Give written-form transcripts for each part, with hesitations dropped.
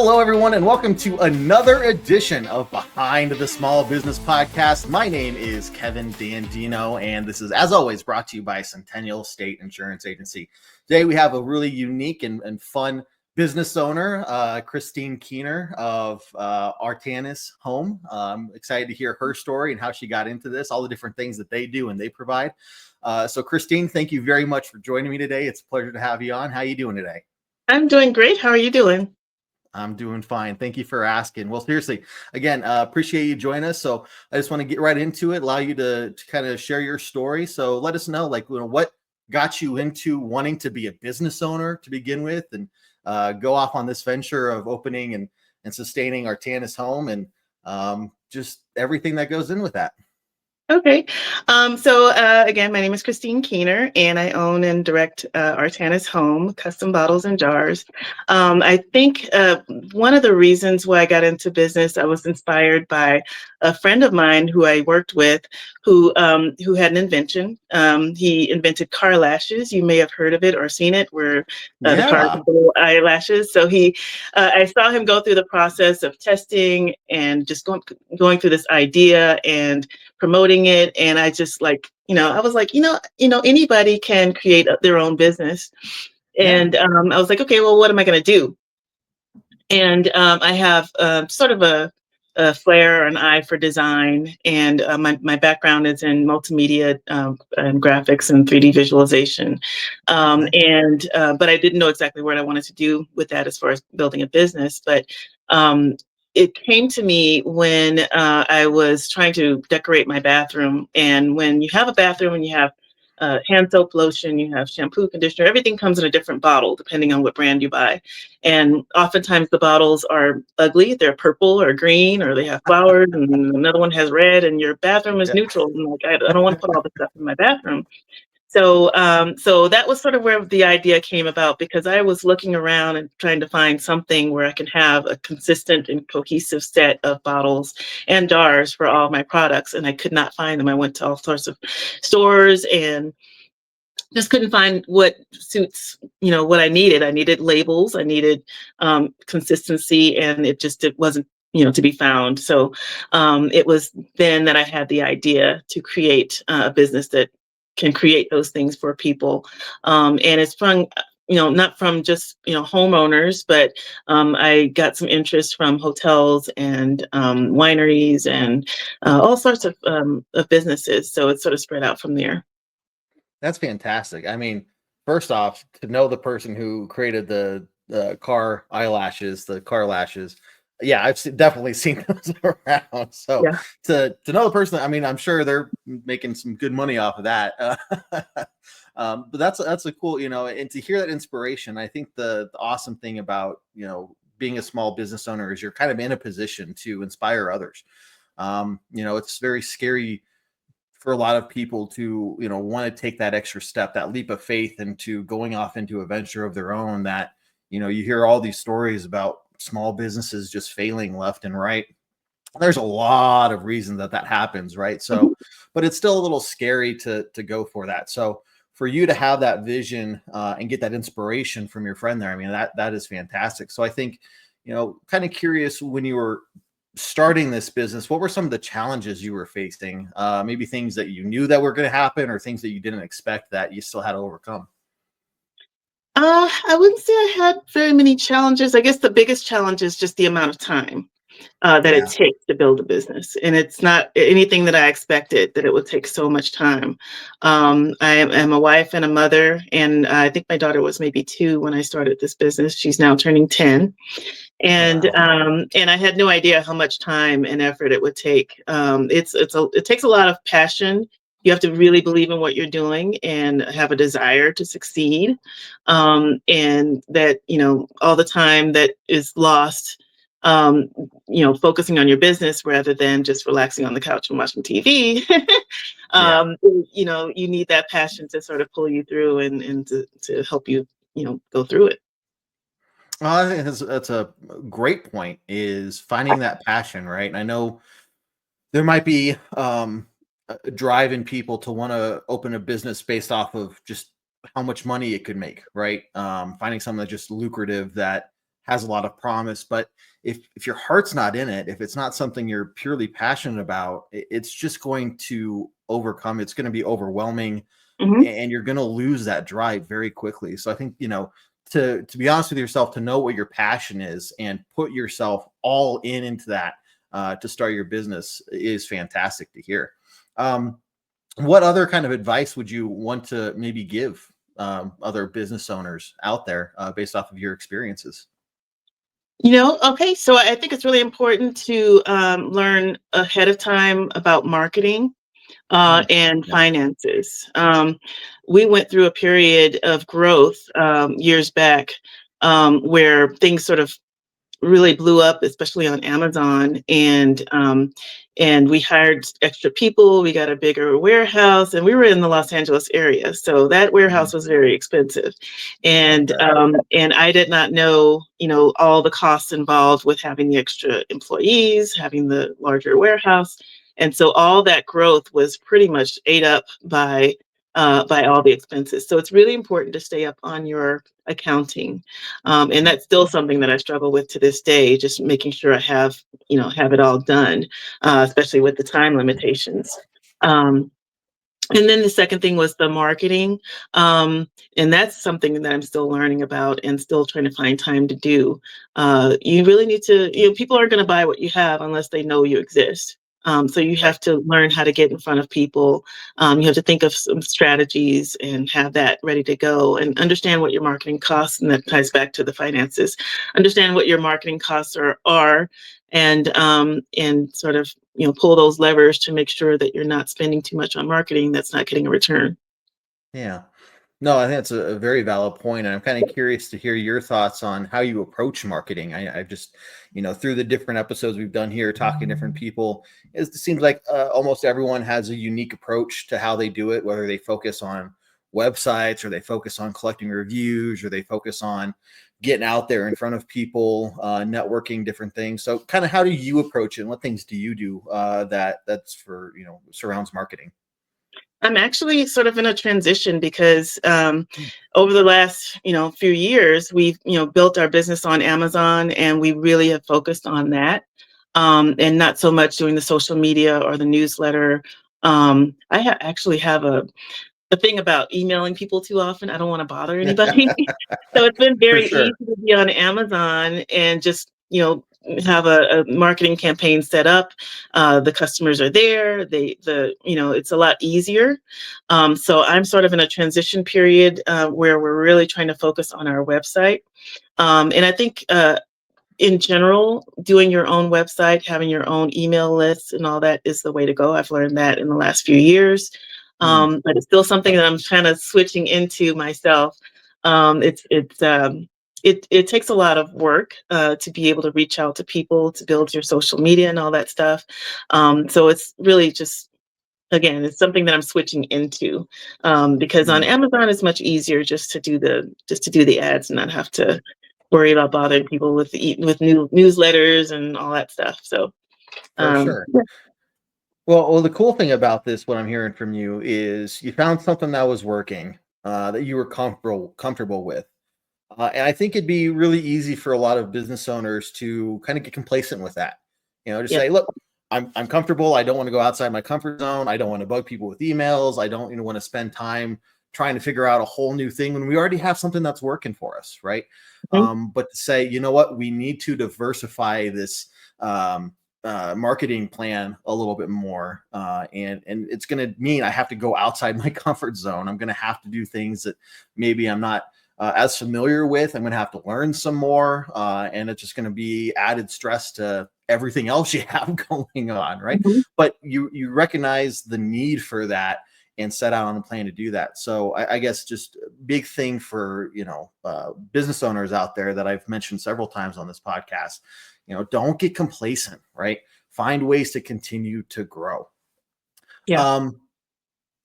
Hello, everyone, and welcome to another edition of Behind the Small Business Podcast. My name is Kevin Dandino, and this is, as always, brought to you by Centennial State Insurance Agency. Today, we have a really unique and fun business owner, Christine Keener of Artanis Home. I'm excited to hear her story and how she got into this, all the different things that they do and they provide. So, Christine, thank you very much for joining me today. It's a pleasure to have you on. How are you doing today? I'm doing great. How are you doing? I'm doing fine. Thank you for asking. Well, seriously, again, appreciate you joining us. So I just want to get right into it, allow you to kind of share your story. So let us know, what got you into wanting to be a business owner to begin with, and go off on this venture of opening and sustaining Artanis Home, and just everything that goes in with that. Okay. Again, my name is Christine Keener, and I own and direct Artanis Home, custom bottles and jars. I think one of the reasons why I got into business, I was inspired by a friend of mine who I worked with, who had an invention. He invented car lashes. You may have heard of it or seen it, where the cars have little eyelashes. So I saw him go through the process of testing and just going through this idea and promoting it. And I just I was like, anybody can create their own business. And I was like, okay, well, what am I going to do? And I have sort of a flair or an eye for design. And my background is in multimedia and graphics and 3D visualization. But I didn't know exactly what I wanted to do with that as far as building a business. But it came to me when I was trying to decorate my bathroom. And when you have a bathroom and you have hand soap, lotion, you have shampoo, conditioner, everything comes in a different bottle depending on what brand you buy. And oftentimes the bottles are ugly. They're purple or green, or they have flowers, and another one has red, and your bathroom is neutral. And I don't want to put all this stuff in my bathroom. So that was sort of where the idea came about, because I was looking around and trying to find something where I can have a consistent and cohesive set of bottles and jars for all my products, and I could not find them. I went to all sorts of stores and just couldn't find what suits, what I needed. I needed labels, I needed consistency, and it wasn't, to be found. So it was then that I had the idea to create a business that can create those things for people. And it's from, not from just, homeowners, but I got some interest from hotels and wineries and all sorts of businesses. So it sort of spread out from there. That's fantastic. I mean, first off, to know the person who created the car eyelashes, the car lashes. Yeah, I've definitely seen those around. So Yeah. to know the person, I mean, I'm sure they're making some good money off of that. But that's a cool, and to hear that inspiration, I think the awesome thing about, being a small business owner is you're kind of in a position to inspire others. It's very scary for a lot of people to, want to take that extra step, that leap of faith into going off into a venture of their own, that, you hear all these stories about small businesses just failing left and right. There's a lot of reasons that happens, right? So, but it's still a little scary to go for that. So for you to have that vision and get that inspiration from your friend there, I mean, that is fantastic. So I think, kind of curious, when you were starting this business, what were some of the challenges you were facing? Maybe things that you knew that were going to happen, or things that you didn't expect that you still had to overcome? I wouldn't say I had very many challenges. I guess the biggest challenge is just the amount of time that it takes to build a business. And it's not anything that I expected, that it would take so much time. I am a wife and a mother, and I think my daughter was maybe 2 when I started this business. She's now turning 10. And I had no idea how much time and effort it would take. It takes a lot of passion. You have to really believe in what you're doing and have a desire to succeed. And that, all the time that is lost, focusing on your business rather than just relaxing on the couch and watching TV. You need that passion to sort of pull you through and to help you, go through it. Well, I think that's a great point, is finding that passion, right? And I know there might be a drive in people to want to open a business based off of just how much money it could make, right? Finding something that's just lucrative, that has a lot of promise. But if your heart's not in it, if it's not something you're purely passionate about, it's just going to overcome. It's going to be overwhelming, Hmm. and you're going to lose that drive very quickly. So I think, to be honest with yourself, to know what your passion is and put yourself all into that, to start your business is fantastic to hear. What other kind of advice would you want to maybe give other business owners out there, based off of your experiences? Okay, so I think it's really important to learn ahead of time about marketing Mm, and yeah. finances. We went through a period of growth years back where things sort of really blew up, especially on Amazon. And we hired extra people. We got a bigger warehouse, and we were in the Los Angeles area, so that Mhm. warehouse was very expensive. And Okay. and I did not know, all the costs involved with having the extra employees, having the larger warehouse, and so all that growth was pretty much ate up by all the expenses. So it's really important to stay up on your accounting. And Mm, that's still something that I struggle with to this day, just making sure I have it all done, especially with the time limitations. Um, and then the second thing was the marketing. And that's something that I'm still learning about and still trying to find time to do. You really need to, people aren't going to buy what you have unless they know you exist. So you right. have to learn how to get in front of people. You have to think of some strategies and have that ready to go and understand what your marketing costs. And that ties back to the finances. Understand what your marketing costs are and sort of pull those levers to make sure that you're not spending too much on marketing that's not getting a return. Yeah. No, I think that's a very valid point, and I'm kind of curious to hear your thoughts on how you approach marketing. I've just, through the different episodes we've done here, talking to different people, it seems like almost everyone has a unique approach to how they do it. Whether they focus on websites, or they focus on collecting reviews, or they focus on getting out there in front of people, networking, different things. So, kind of, how do you approach it, and what things do you do that's for surrounds marketing? I'm actually sort of in a transition because Mm. over the last few years we've built our business on Amazon, and we really have focused on that, and not so much doing the social media or the newsletter. I actually have a thing about emailing people too often. I don't want to bother anybody. So it's been For very easy sure. to be on Amazon and just, have a marketing campaign set up. The customers are there. It's a lot easier. So I'm sort of in a transition period where we're really trying to focus on our website. And I think in general, doing your own website, having your own email list and all that is the way to go. I've learned that in the last few years. Mm, But it's still something that I'm kind of switching into myself. It takes a lot of work to be able to reach out to people, to build your social media and all that stuff. So it's really just, again, it's something that I'm switching into because on mm, Amazon it's much easier just to do the ads and not have to worry about bothering people with new newsletters and all that stuff. So for sure. yeah. Well, the cool thing about this, what I'm hearing from you, is you found something that was working, that you were comfortable with, and I think it'd be really easy for a lot of business owners to kind of get complacent with that. Just Yep. say, "Look, I'm comfortable. I don't want to go outside my comfort zone. I don't want to bug people with emails. I don't, want to spend time trying to figure out a whole new thing when we already have something that's working for us, right?" Mhm. But to say, you know what, we need to diversify this. Marketing plan a little bit more, and it's going to mean I have to go outside my comfort zone. I'm going to have to do things that maybe I'm not as familiar with. I'm going to have to learn some more, and it's just going to be added stress to everything else you have going on, right? Mhm. But you recognize the need for that and set out on a plan to do that. So I guess just a big thing for business owners out there that I've mentioned several times on this podcast. Don't get complacent, right? Find ways to continue to grow. Yeah. Um,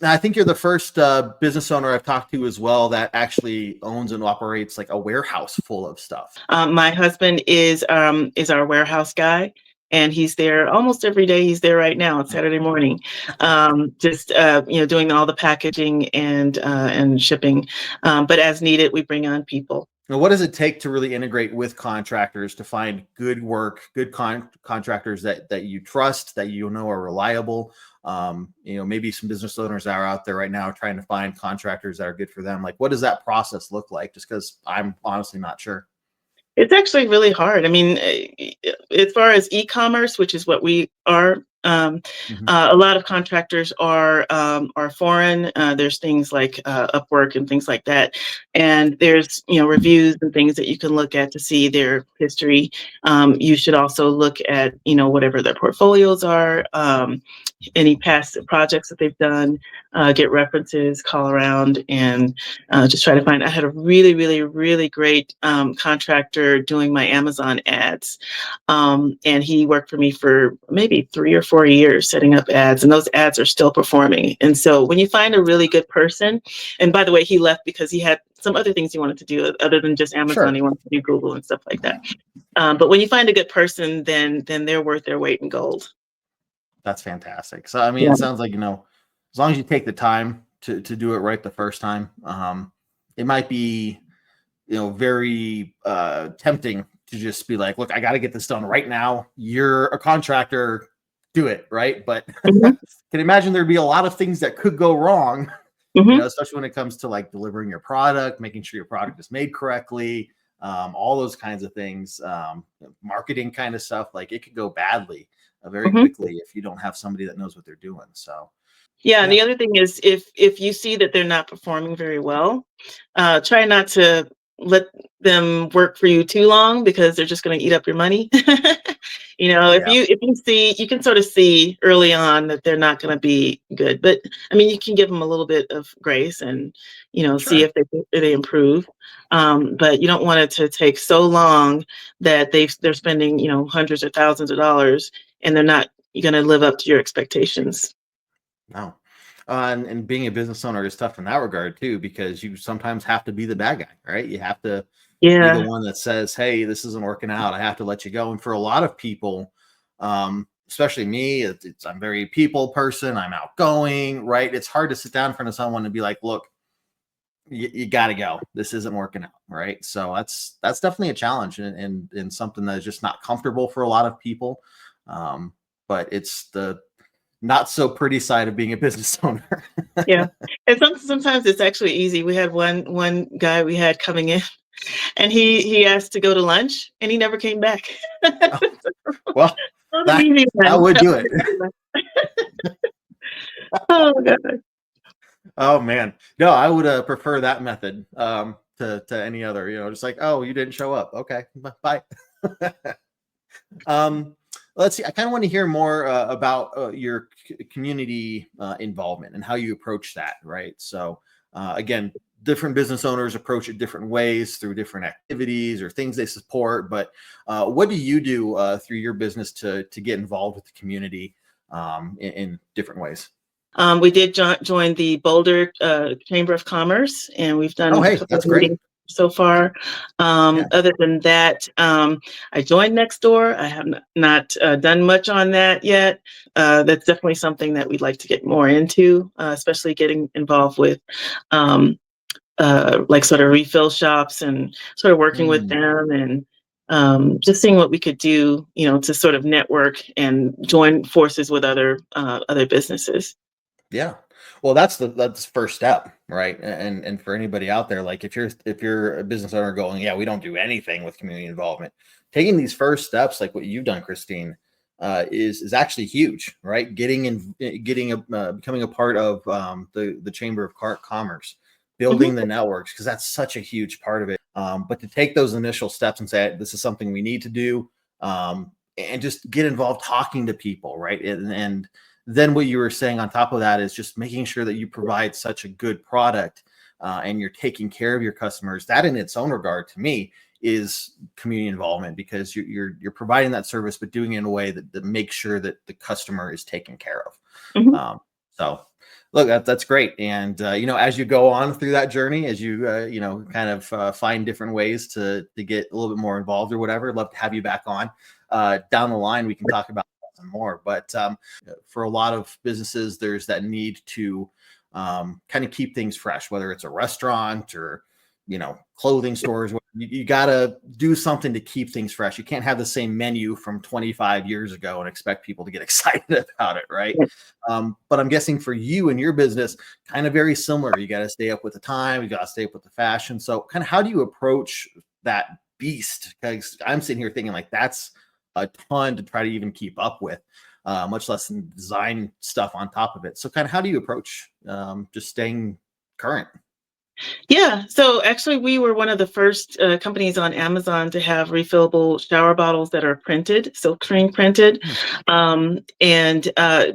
I think you're the first business owner I've talked to as well that actually owns and operates like a warehouse full of stuff. My husband is our warehouse guy, and he's there almost every day. He's there right now. It's Saturday morning, just doing all the packaging and shipping. But as needed, we bring on people. Now, what does it take to really integrate with contractors to find good work, good contractors that you trust, that you know are reliable? Maybe some business owners are out there right now trying to find contractors that are good for them. Like, what does that process look like? Just because I'm honestly not sure. It's actually really hard. I mean, as far as e-commerce, which is what we are, Hmm. a lot of contractors are foreign. There's things like Upwork and things like that, and there's reviews and things that you can look at to see their history. You should also look at whatever their portfolios are, any past projects that they've done, get references, call around, and just try to find. I had a really, really, really great contractor doing my Amazon ads, and he worked for me for maybe 3 or 4 years setting up ads, and those ads are still performing. And so when you find a really good person, and by the way, he left because he had some other things he wanted to do other than just Amazon. Sure. He wanted to do Google and stuff like that. But when you find a good person, then they're worth their weight in gold. That's fantastic. So, I mean, Yeah. it sounds like, as long as you take the time to do it right the first time, it might be, very tempting to just be like, look, I got to get this done right now. You're a contractor, do it. Right. But Hmm. can imagine there'd be a lot of things that could go wrong, Hmm. especially when it comes to like delivering your product, making sure your product is made correctly, all those kinds of things, marketing kind of stuff. Like it could go badly very Hmm. quickly if you don't have somebody that knows what they're doing. So, Yeah, and yeah, the other thing is if you see that they're not performing very well, try not to let them work for you too long because they're just going to eat up your money. If yeah, you see, you can sort of see early on that they're not going to be good. But I mean, you can give them a little bit of grace and see sure. if they improve. But you don't want it to take so long that they're spending hundreds or thousands of dollars and they're not going to live up to your expectations. No. And being a business owner is tough in that regard too, because you sometimes have to be the bad guy, right? You have to be the Yeah. one that says, "Hey, this isn't working out. I have to let you go." And for a lot of people, especially me, I'm very people person. I'm outgoing, right? It's hard to sit down in front of someone and be like, "Look, you got to go. This isn't working out," right? So that's definitely a challenge and something that is just not comfortable for a lot of people. Um, but it's the not so pretty side of being a business owner. Yeah. And sometimes it's actually easy. We had one guy we had coming in and he asked to go to lunch and he never came back. Well, That was an that easy that one. would That do was it. an easy one. Oh god. Oh man, no, I would prefer that method to any other. Just like, oh, you didn't show up. Okay, bye. um, let's see. I kind of want to hear more about your community involvement and how you approach that. Right. So again, different business owners approach it different ways through different activities or things they support. But what do you do through your business to get involved with the community in different ways? We did join the Boulder Chamber of Commerce, and we've Oh, done a hey, couple of that's great. meetings so far. Yeah. Other than that, I joined Nextdoor. I have not done much on that yet. That's definitely something that we'd like to get more into, especially getting involved with like sort of refill shops and sort of working with Mm, them and just seeing what we could do, to sort of network and join forces with other businesses. yeah. Well, that's the first step, right? And for anybody out there, like if you're a business owner going, yeah, we don't do anything with community involvement, taking these first steps, like what you've done, Christine, is actually huge, right? Becoming a part of the Chamber of Commerce, building Mhm. the networks, because that's such a huge part of it. But to take those initial steps and say this is something we need to do, and just get involved, talking to people, right? And then what you were saying on top of that is just making sure that you provide such a good product and you're taking care of your customers. That in its own regard to me is community involvement, because you're providing that service but doing it in a way that makes sure that the customer is taken care of. Mhm. So look, that's great. And as you go on through that journey, as you kind of find different ways to get a little bit more involved or whatever, I'd love to have you back on down the line. We can talk about some more. But for a lot of businesses, there's that need to kind of keep things fresh, whether it's a restaurant or clothing stores. You got to do something to keep things fresh. You can't have the same menu from 25 years ago and expect people to get excited about it, right? But I'm guessing for you and your business, kind of very similar. You got to stay up with the time. You got to stay up with the fashion. So kind of how do you approach that beast? Because I'm sitting here thinking like that's a ton to try to even keep up with, much less than design stuff on top of it. So kind of how do you approach just staying current? Yeah, so actually, we were one of the first companies on Amazon to have refillable shower bottles that are printed, silk screen printed, and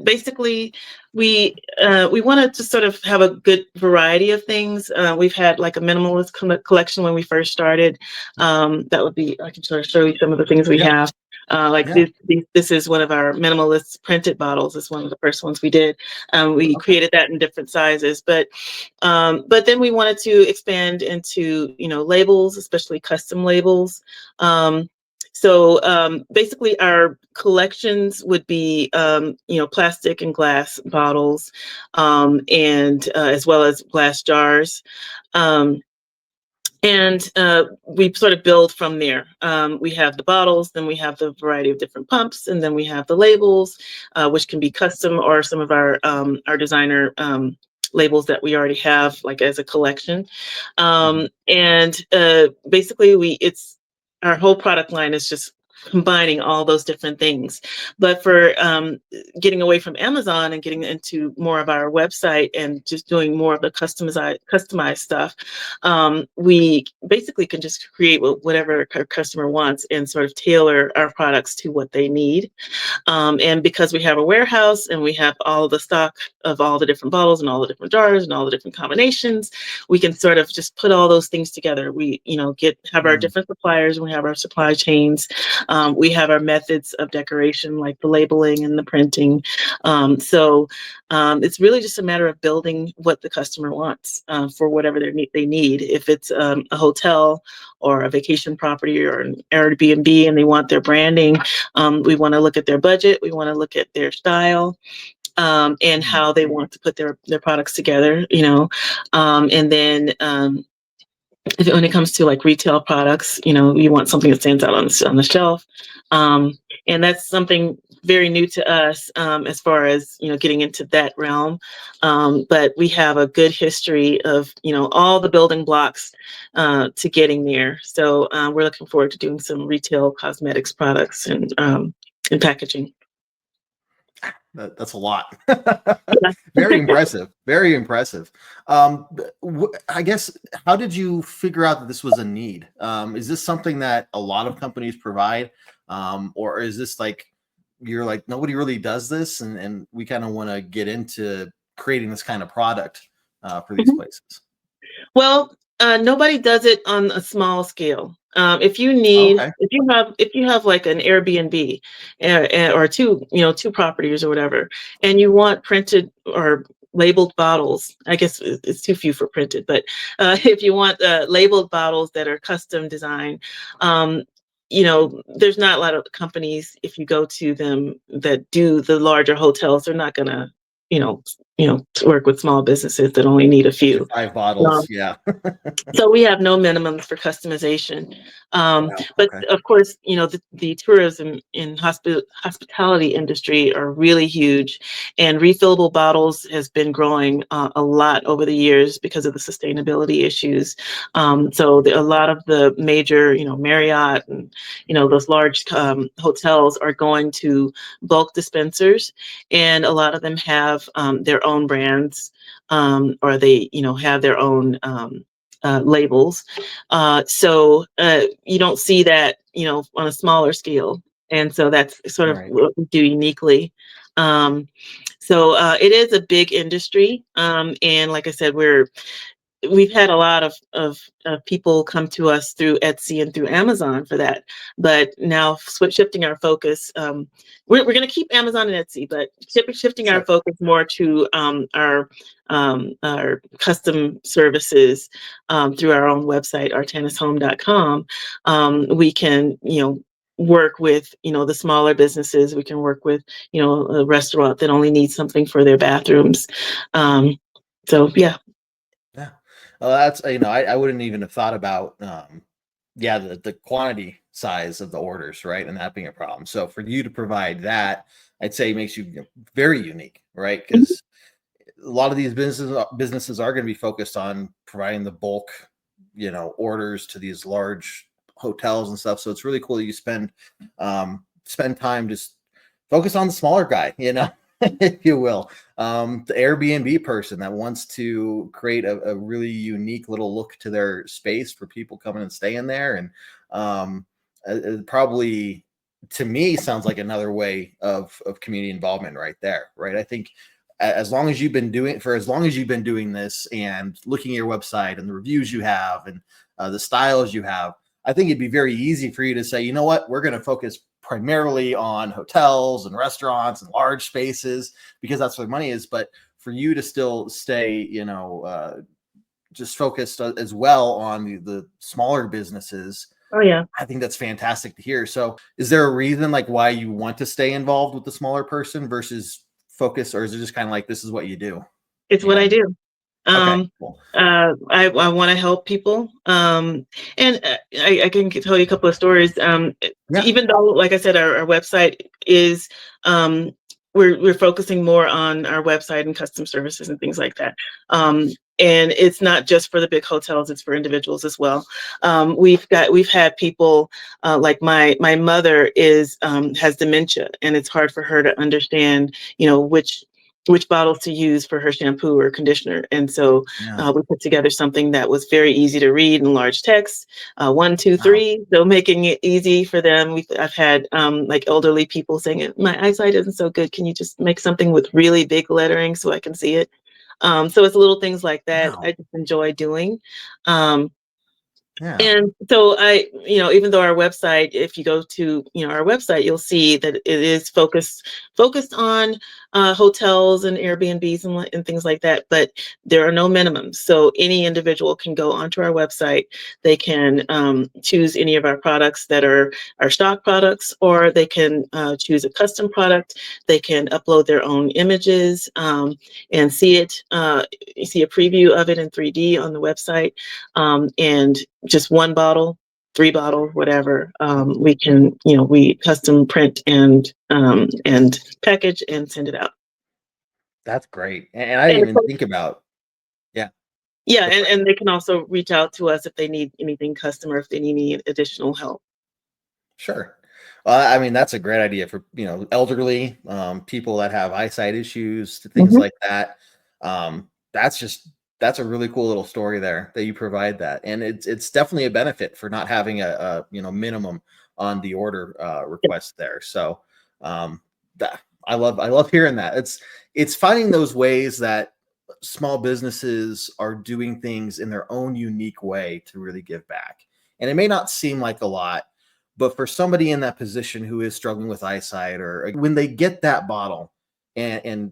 basically, we wanted to sort of have a good variety of things. We've had like a minimalist collection when we first started. That would be I can sort of show you some of the things we Yeah. have. Like Yeah. this is one of our minimalist printed bottles. It's one of the first ones we did. We Okay. created that in different sizes, but then we wanted to expand into, labels, especially custom labels. So basically, our collections would be, plastic and glass bottles, and as well as glass jars. Um, and we sort of build from there. We have the bottles, then we have the variety of different pumps, and then we have the labels, which can be custom or some of our designer labels that we already have, like as a collection. Mhm. And basically, it's our whole product line is just combining all those different things. But for getting away from Amazon and getting into more of our website and just doing more of the customized stuff, we basically can just create whatever our customer wants and sort of tailor our products to what they need. And because we have a warehouse and we have all the stock of all the different bottles and all the different jars and all the different combinations, we can sort of just put all those things together. We, have our Mm. different suppliers, and we have our supply chains. We have our methods of decoration, like the labeling and the printing. So it's really just a matter of building what the customer wants for whatever they need. If it's a hotel or a vacation property or an Airbnb and they want their branding, we want to look at their budget. We want to look at their style, and Mm. how they want to put their products together, and then when it comes to like retail products, you want something that stands out on the shelf. Um, and that's something very new to us, as far as, getting into that realm. But we have a good history of, all the building blocks to getting there. So we're looking forward to doing some retail cosmetics products and packaging. That's a lot. Yeah. Very impressive. Very impressive. I guess, how did you figure out that this was a need? Is this something that a lot of companies provide? Or is this like, you're like, nobody really does this, and we kind of want to get into creating this kind of product for these places? Well, nobody does it on a small scale. If you need, Okay. if you have like an Airbnb, or two properties or whatever, and you want printed or labeled bottles, I guess it's too few for printed, but if you want labeled bottles that are custom designed, there's not a lot of companies, if you go to them, that do the larger hotels. They're not gonna, you know, to work with small businesses that only need a Your few. 5 bottles. Yeah. So we have no minimums for customization. Wow. But Okay. of course, the tourism and hospitality industry are really huge, and refillable bottles has been growing a lot over the years because of the sustainability issues. A lot of the major, Marriott and, those large hotels are going to bulk dispensers, and a lot of them have their own brands, or they, have their own labels. So you don't see that, on a smaller scale. And so that's sort of Right. what we do uniquely. So it is a big industry. And like I said, we've had a lot of people come to us through Etsy and through Amazon for that. But now shifting our focus, we're going to keep Amazon and Etsy, but shifting our Sure. focus more to our custom services through our own website, artanishome.com. We can, work with, the smaller businesses. We can work with, a restaurant that only needs something for their bathrooms. So yeah. Yeah. Well, that's, I wouldn't even have thought about, yeah, the quantity size of the orders, right? And that being a problem. So for you to provide that, I'd say makes you, very unique, right? Mhm. Because a lot of these businesses are going to be focused on providing the bulk, orders to these large hotels and stuff. So it's really cool that you spend time just focus on the smaller guy, if you will. The Airbnb person that wants to create a really unique little look to their space for people coming and staying there. And it probably, to me, sounds like another way of community involvement right there, right? I think as long as you've been doing this and looking at your website and the reviews you have and the styles you have, I think it'd be very easy for you to say, you know what, we're going to focus primarily on hotels and restaurants and large spaces because that's where the money is. But for you to still stay, just focused as well on the smaller businesses, Oh yeah, I think that's fantastic to hear. So is there a reason like why you want to stay involved with the smaller person versus focus, or is it just kind of like this is what you do? it's what I And do. okay, Um, cool. I want to help people. And I can tell you a couple of stories. Yeah. Even though, like I said, our website is, um, we're focusing more on our website and custom services and things like that. And it's not just for the big hotels; it's for individuals as well. We've had people, like my mother has dementia, and it's hard for her to understand, which bottles to use for her shampoo or conditioner. And so Yeah. we put together something that was very easy to read in large text, one, two, Wow. three. So making it easy for them. I've had like elderly people saying, my eyesight isn't so good. Can you just make something with really big lettering so I can see it? So it's little things like that Wow. I just enjoy doing. Um, Yeah. and so even though our website, if you go to, our website, you'll see that it is focused on hotels and Airbnbs and things like that. But there are no minimums. So any individual can go onto our website. They can choose any of our products that are our stock products, or they can choose a custom product. They can upload their own images and see it. You see a preview of it in 3D on the website. And just one bottle, three bottles, whatever. We custom print and package and send it out. That's great. And I And didn't of even course, think about, yeah. yeah, Go and, for it. and they can also reach out to us if they need anything custom or if they need any additional help. Sure. Well, I mean, that's a great idea for, elderly, people that have eyesight issues, things Mhm. like that. That's a really cool little story there that you provide that. And it's definitely a benefit for not having a minimum on the order request there. So, um, that I love hearing that. It's finding those ways that small businesses are doing things in their own unique way to really give back. And it may not seem like a lot, but for somebody in that position who is struggling with eyesight, or when they get that bottle, and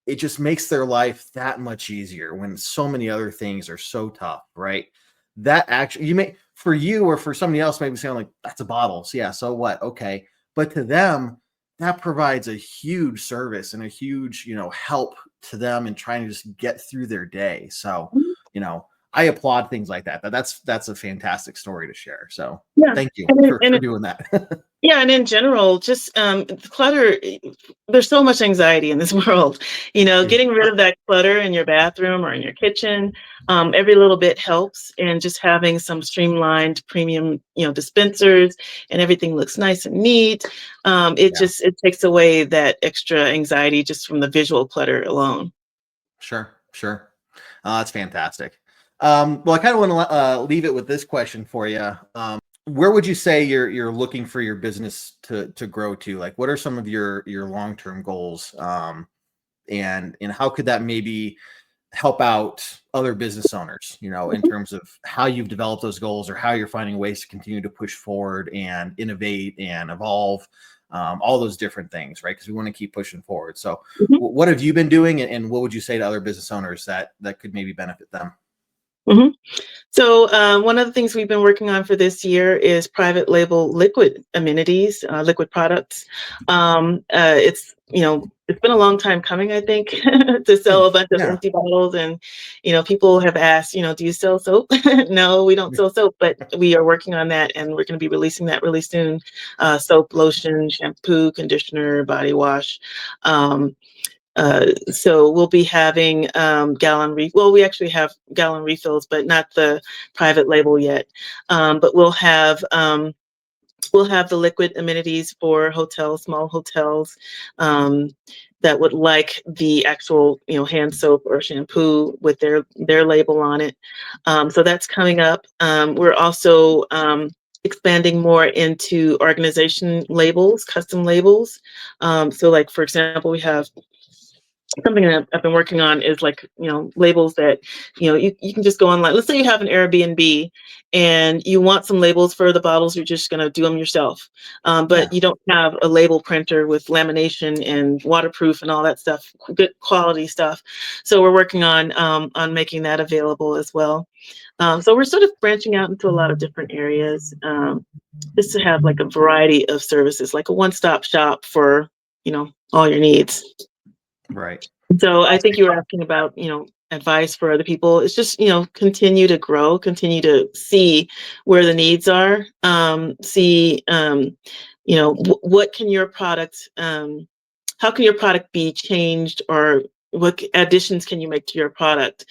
it just makes their life that much easier when so many other things are so tough, right? That actually, you may, for you or for somebody else, maybe sound like that's a bottle. So yeah, so what? Okay. But to them, that provides a huge service and a huge, help to them in trying to just get through their day. So, you know, I applaud things like that. That's a fantastic story to share. So Yeah, thank you and for doing that. yeah, and in general, just clutter. There's so much anxiety in this world. Getting rid of that clutter in your bathroom or in your kitchen, every little bit helps. And just having some streamlined premium, dispensers, and everything looks nice and neat. Yeah, It takes away that extra anxiety just from the visual clutter alone. sure, sure. That's fantastic. Well, I kind of want to leave it with this question for you. Where would you say you're looking for your business to grow to? Like, what are some of your long term goals? And how could that maybe help out other business owners? In terms of how you've developed those goals, or how you're finding ways to continue to push forward and innovate and evolve. All those different things, right? Because we want to keep pushing forward. So, Mhm. what have you been doing, and what would you say to other business owners that could maybe benefit them? Mhm. So one of the things we've been working on for this year is private label liquid amenities, liquid products. It's it's been a long time coming, I think, to sell a bunch of Yeah. empty bottles. And, people have asked, do you sell soap? No, we don't sell soap, but we are working on that, and we're going to be releasing that really soon. Soap, lotion, shampoo, conditioner, body wash. So we'll be having we actually have gallon refills, but not the private label yet. But we'll have the liquid amenities for hotels, small hotels, that would like the actual, hand soap or shampoo with their label on it. So that's coming up. We're also expanding more into organization labels, custom labels. So like, for example, we have something that I've been working on is like, labels that, you can just go online. Let's say you have an Airbnb and you want some labels for the bottles. You're just going to do them yourself. But you don't have a label printer with lamination and waterproof and all that stuff, good quality stuff. So we're working on making that available as well. So we're sort of branching out into a lot of different areas, just to have like a variety of services, like a one-stop shop for, all your needs. Right. So I think you were asking about, advice for other people. It's just, continue to grow, continue to see where the needs are. See, what can your product, how can your product be changed, or what additions can you make to your product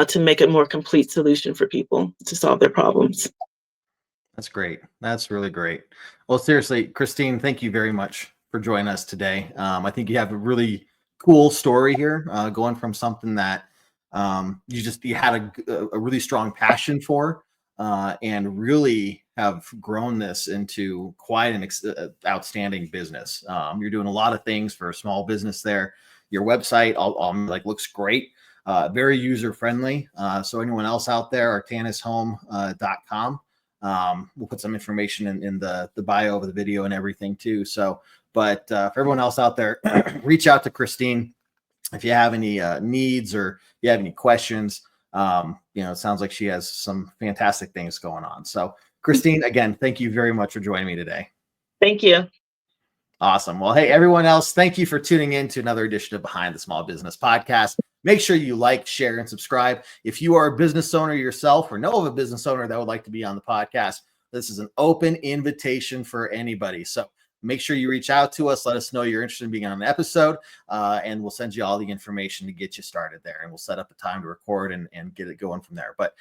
to make a more complete solution for people to solve their problems? That's great. That's really great. Well, seriously, Christine, thank you very much for joining us today. I think you have a really cool story here, going from something that you had a really strong passion for, and really have grown this into quite an outstanding business. You're doing a lot of things for a small business there. Your website like looks great, very user friendly. So anyone else out there, artanishome.com. We'll put some information in the bio of the video and everything too. So, but for everyone else out there, reach out to Christine if you have any needs or you have any questions. It sounds like she has some fantastic things going on. So, Christine, again, thank you very much for joining me today. Thank you. Awesome. Well, hey, everyone else, thank you for tuning in to another edition of Behind the Small Business Podcast. Make sure you like, share, and subscribe. If you are a business owner yourself or know of a business owner that would like to be on the podcast, this is an open invitation for anybody. So make sure you reach out to us. Let us know you're interested in being on an episode, and we'll send you all the information to get you started there. And we'll set up a time to record and get it going from there. But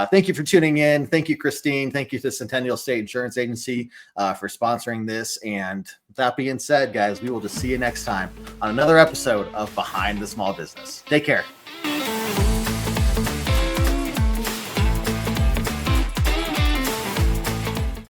thank you for tuning in. Thank you, Christine. Thank you to Centennial State Insurance Agency for sponsoring this. And with that being said, guys, we will just see you next time on another episode of Behind the Small Business. Take care.